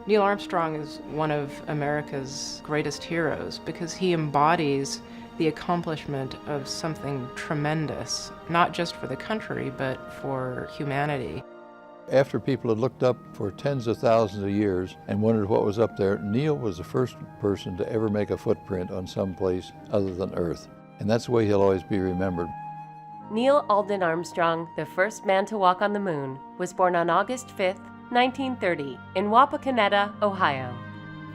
Neil Armstrong is one of America's greatest heroes because he embodies the accomplishment of something tremendous, not just for the country, but for humanity. After people had looked up for tens of thousands of years and wondered what was up there, Neil was the first person to ever make a footprint on some place other than Earth. And that's the way he'll always be remembered. Neil Alden Armstrong, the first man to walk on the moon, was born on August 5, 1930, in Wapakoneta, Ohio.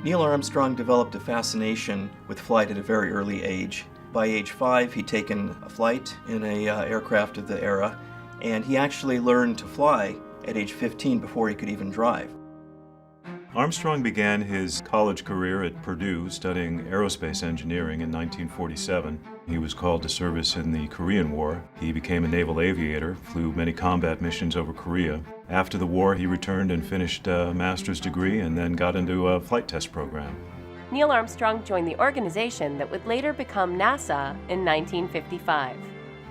Neil Armstrong developed a fascination with flight at a very early age. By age 5, he'd taken a flight in an aircraft of the era, and he actually learned to fly at age 15 before he could even drive. Armstrong began his college career at Purdue studying aerospace engineering in 1947. He was called to service in the Korean War. He became a naval aviator, flew many combat missions over Korea. After the war, he returned and finished a master's degree and then got into a flight test program. Neil Armstrong joined the organization that would later become NASA in 1955.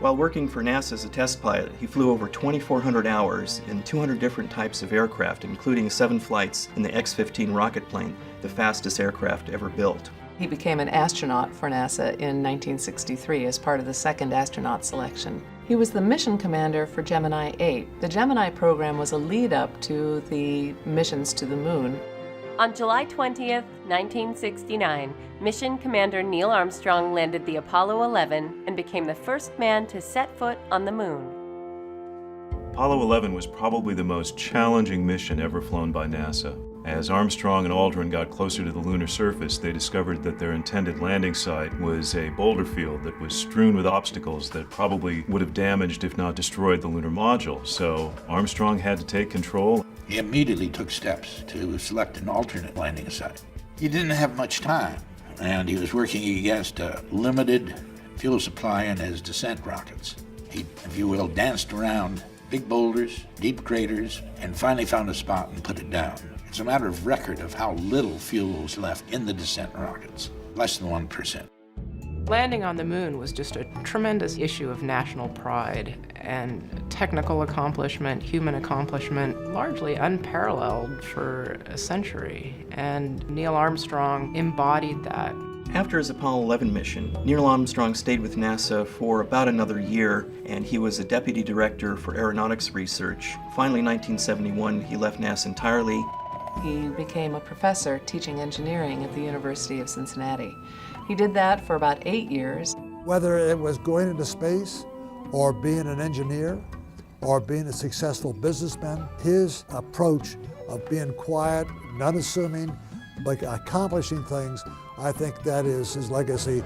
While working for NASA as a test pilot, he flew over 2,400 hours in 200 different types of aircraft, including 7 flights in the X-15 rocket plane, the fastest aircraft ever built. He became an astronaut for NASA in 1963 as part of the second astronaut selection. He was the mission commander for Gemini 8. The Gemini program was a lead-up to the missions to the moon. On July 20th, 1969, Mission Commander Neil Armstrong landed the Apollo 11 and became the first man to set foot on the moon. Apollo 11 was probably the most challenging mission ever flown by NASA. As Armstrong and Aldrin got closer to the lunar surface, they discovered that their intended landing site was a boulder field that was strewn with obstacles that probably would have damaged, if not destroyed, the lunar module. So Armstrong had to take control. He immediately took steps to select an alternate landing site. He didn't have much time, and he was working against a limited fuel supply in his descent rockets. He, if you will, danced around big boulders, deep craters, and finally found a spot and put it down. It's a matter of record of how little fuel was left in the descent rockets, less than 1%. Landing on the moon was just a tremendous issue of national pride and technical accomplishment, human accomplishment, largely unparalleled for a century. And Neil Armstrong embodied that. After his Apollo 11 mission, Neil Armstrong stayed with NASA for about another year, and he was a deputy director for aeronautics research. Finally, in 1971, he left NASA entirely. He became a professor teaching engineering at the University of Cincinnati. He did that for about 8 years. Whether it was going into space or being an engineer or being a successful businessman, his approach of being quiet, not assuming, but accomplishing things, I think that is his legacy.